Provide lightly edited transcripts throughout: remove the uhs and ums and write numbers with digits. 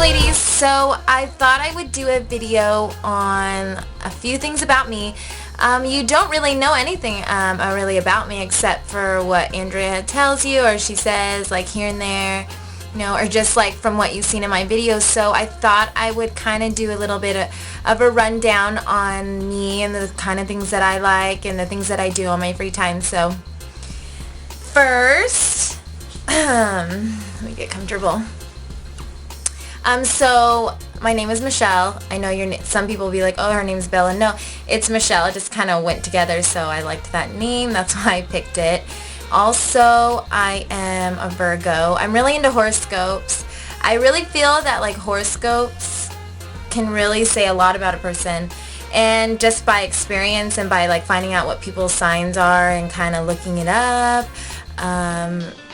ladies, so I thought I would do a video on a few things about me. You don't really know anything really about me except for what Andrea tells you, or she says, like, here and there, you know, or just like from what you've seen in my videos. So I thought I would kind of do a little bit of a rundown on me and the kind of things that I like and the things that I do on my free time. So first, let me get comfortable. So my name is Michelle. I know some people will be like, oh, her name's Bella. No, it's Michelle. It just kind of went together, so I liked that name. That's why I picked it. Also, I am a Virgo. I'm really into horoscopes. I really feel that like horoscopes can really say a lot about a person, and just by experience and by like finding out what people's signs are and kind of looking it up,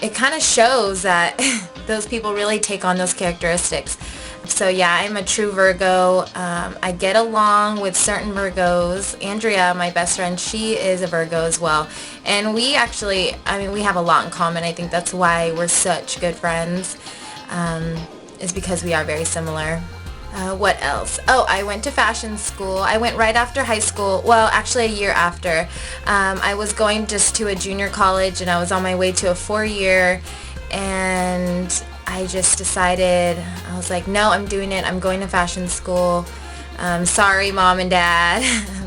it kind of shows that those people really take on those characteristics. So yeah, I'm a true Virgo. I get along with certain Virgos. Andrea, my best friend, she is a Virgo as well. And we actually, we have a lot in common. I think that's why we're such good friends, is because we are very similar. What else? Oh, I went to fashion school. I went right after high school. Well, actually a year after. I was going just to a junior college, and I was on my way to a 4-year, and I just decided, I was like, no, I'm doing it. I'm going to fashion school. Sorry, Mom and Dad,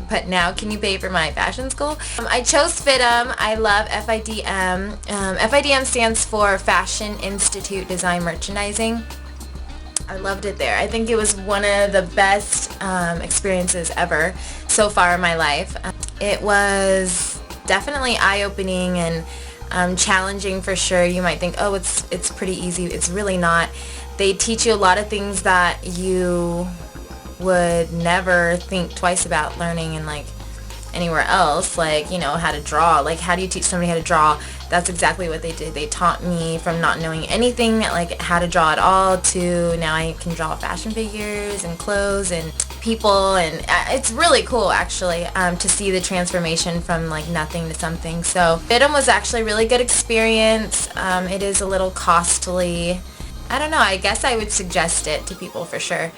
but now can you pay for my fashion school? I chose FIDM. I love FIDM. FIDM stands for Fashion Institute Design Merchandising. I loved it there. I think it was one of the best experiences ever so far in my life. It was definitely eye-opening and challenging for sure. You might think, oh, it's pretty easy. It's really not. They teach you a lot of things that you would never think twice about learning in like anywhere else, like, you know, how to draw. Like, how do you teach somebody how to draw? That's exactly what they did. They taught me from not knowing anything, like how to draw at all, to now I can draw fashion figures and clothes and people, and it's really cool actually to see the transformation from like nothing to something. So FIDM was actually a really good experience. It is a little costly. I don't know, I guess I would suggest it to people for sure.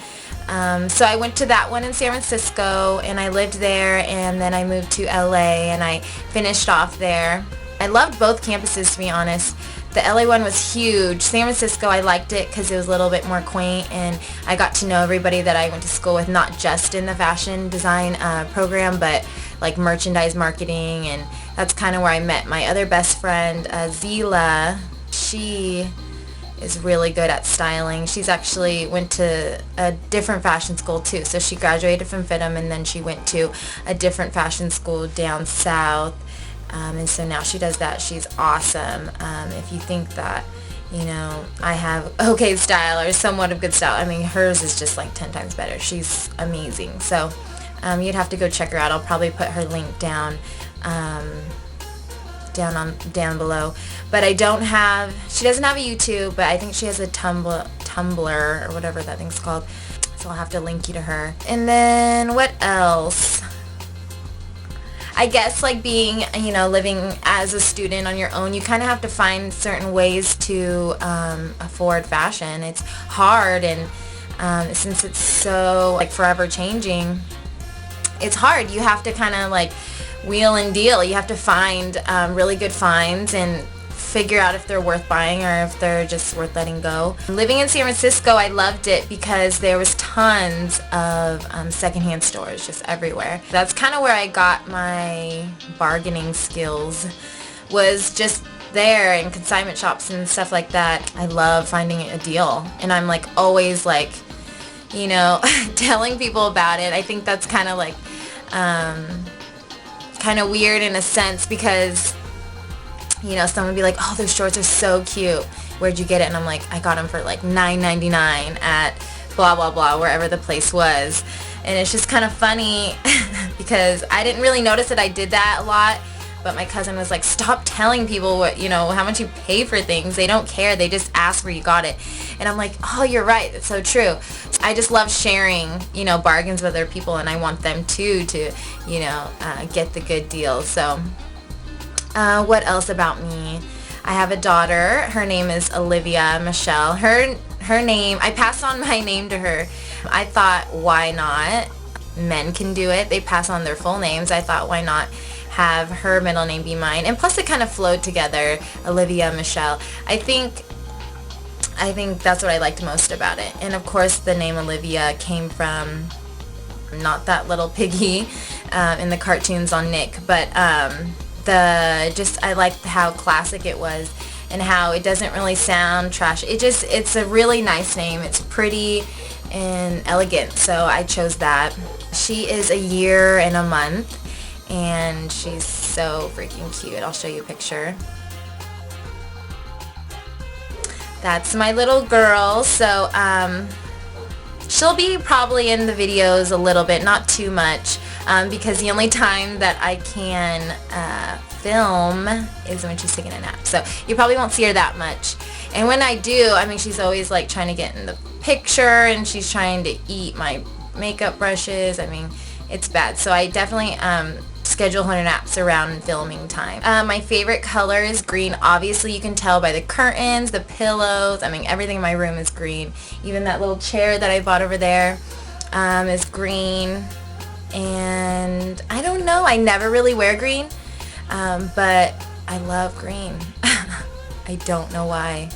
So I went to that one in San Francisco, and I lived there, and then I moved to LA, and I finished off there. I loved both campuses, to be honest. The LA one was huge. San Francisco, I liked it because it was a little bit more quaint, and I got to know everybody that I went to school with, not just in the fashion design program, but like merchandise marketing, and that's kind of where I met my other best friend, Xela. She is really good at styling. She's actually went to a different fashion school too. So she graduated from FIDM, and then she went to a different fashion school down south. And so now she does that. She's awesome. If you think that, you know, I have okay style or somewhat of good style, I mean, hers is just like 10 times better. She's amazing. So you'd have to go check her out. I'll probably put her link down down below. But she doesn't have a YouTube, but I think she has a Tumblr or whatever that thing's called. So I'll have to link you to her. And then what else? I guess like being, you know, living as a student on your own, you kind of have to find certain ways to afford fashion. It's hard, and since it's so like forever changing, it's hard. You have to kind of like wheel and deal. You have to find really good finds and figure out if they're worth buying or if they're just worth letting go. Living in San Francisco, I loved it because there was tons of secondhand stores just everywhere. That's kind of where I got my bargaining skills, was just there, in consignment shops and stuff like that. I love finding a deal, and I'm like always like, you know, telling people about it. I think that's kind of like kind of weird in a sense, because, you know, someone would be like, oh, those shorts are so cute. Where'd you get it? And I'm like, I got them for like $9.99 at blah, blah, blah, wherever the place was. And it's just kind of funny because I didn't really notice that I did that a lot. But my cousin was like, stop telling people what, you know, how much you pay for things. They don't care. They just ask where you got it. And I'm like, oh, you're right. It's so true. I just love sharing, you know, bargains with other people, and I want them too to, you know, get the good deals. So what else about me? I have a daughter. Her name is Olivia Michelle. Her her name, I passed on my name to her. I thought, why not? Men can do it. They pass on their full names. I thought, why not have her middle name be mine? And plus it kind of flowed together, Olivia, Michelle. I think that's what I liked most about it. And of course the name Olivia came from not that little piggy in the cartoons on Nick, but I liked how classic it was and how it doesn't really sound trash. It's a really nice name. It's pretty and elegant, so I chose that. She is a year and a month, and she's so freaking cute. I'll show you a picture. That's my little girl. So she'll be probably in the videos a little bit, not too much, because the only time that I can film is when she's taking a nap. So you probably won't see her that much. And when I do, I mean, she's always like trying to get in the picture, and she's trying to eat my makeup brushes. I mean, it's bad. So I definitely schedule her naps around filming time. My favorite color is green. Obviously you can tell by the curtains, the pillows. I mean, everything in my room is green. Even that little chair that I bought over there is green. And I don't know, I never really wear green, but I love green. I don't know why.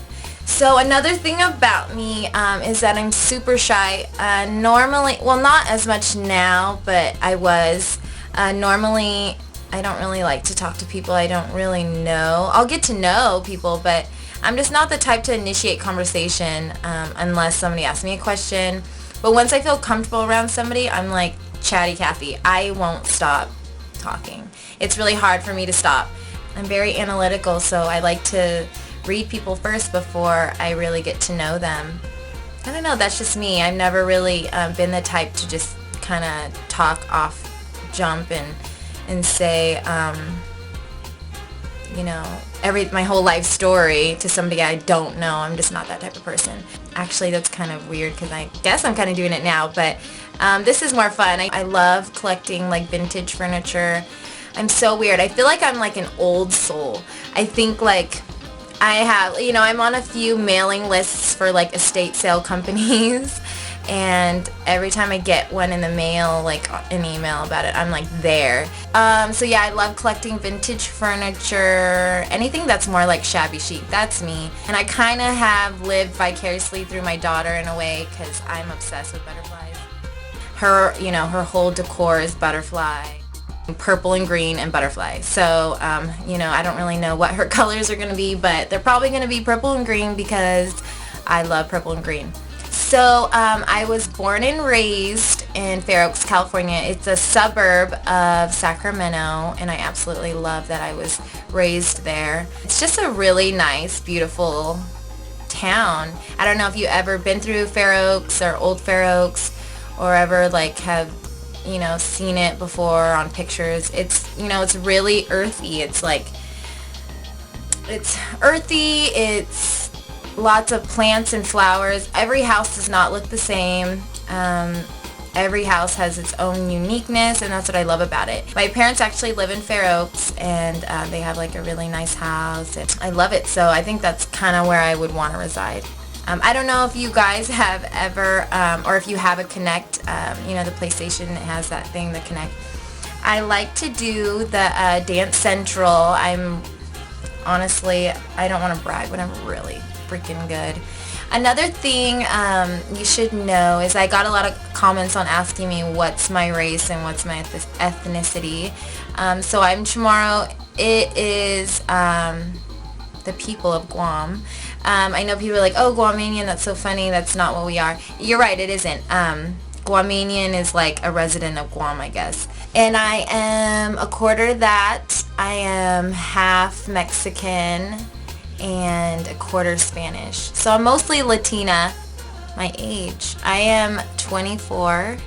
So another thing about me is that I'm super shy. Normally, well, not as much now, but I was. Normally, I don't really like to talk to people I don't really know. I'll get to know people, but I'm just not the type to initiate conversation unless somebody asks me a question. But once I feel comfortable around somebody, I'm like Chatty Cathy. I won't stop talking. It's really hard for me to stop. I'm very analytical, so I like to read people first before I really get to know them. I don't know, that's just me. I've never really been the type to just kind of talk off jump and say you know, my whole life story to somebody I don't know. I'm just not that type of person. Actually, that's kind of weird because I guess I'm kind of doing it now, but this is more fun. I love collecting like vintage furniture. I'm so weird. I feel like I'm like an old soul. I think like I have, you know, I'm on a few mailing lists for like estate sale companies, and every time I get one in the mail, like an email about it, I'm like there. So yeah, I love collecting vintage furniture, anything that's more like shabby chic. That's me. And I kind of have lived vicariously through my daughter in a way because I'm obsessed with butterflies. Her, you know, her whole decor is butterfly. Purple and green and butterfly. So, you know, I don't really know what her colors are going to be, but they're probably going to be purple and green because I love purple and green. So, I was born and raised in Fair Oaks, California. It's a suburb of Sacramento, and I absolutely love that I was raised there. It's just a really nice, beautiful town. I don't know if you've ever been through Fair Oaks or Old Fair Oaks or ever like have, you know, seen it before on pictures. It's, you know, it's really earthy. It's like, it's earthy. It's lots of plants and flowers. Every house does not look the same. Every house has its own uniqueness, and that's what I love about it. My parents actually live in Fair Oaks, and they have like a really nice house, and I love it. So I think that's kind of where I would want to reside. I don't know if you guys have ever, or if you have a Connect, you know, the PlayStation has that thing, the Connect. I like to do the Dance Central. Honestly, I don't want to brag, but I'm really freaking good. Another thing you should know is I got a lot of comments on asking me what's my race and what's my ethnicity. So I'm Chamorro. It is the people of Guam. I know people are like, oh, Guamanian, that's so funny. That's not what we are. You're right, it isn't. Guamanian is like a resident of Guam, I guess. And I am a quarter that. I am half Mexican and a quarter Spanish. So I'm mostly Latina. My age, I am 24,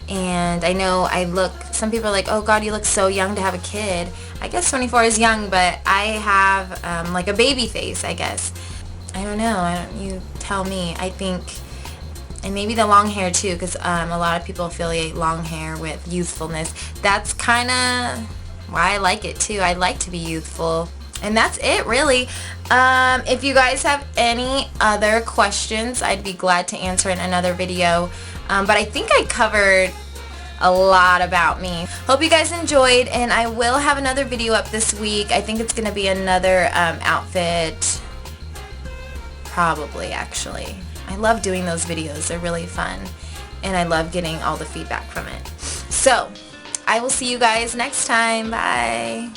and I know I look, some people are like, oh God, you look so young to have a kid. I guess 24 is young, but I have like a baby face, I guess. I don't know, you tell me. I think, and maybe the long hair too, because a lot of people affiliate long hair with youthfulness. That's kind of why I like it too. I like to be youthful. And that's it, really. If you guys have any other questions, I'd be glad to answer in another video. But I think I covered a lot about me. Hope you guys enjoyed, and I will have another video up this week. I think it's going to be another outfit, probably, actually. I love doing those videos. They're really fun, and I love getting all the feedback from it. So, I will see you guys next time. Bye!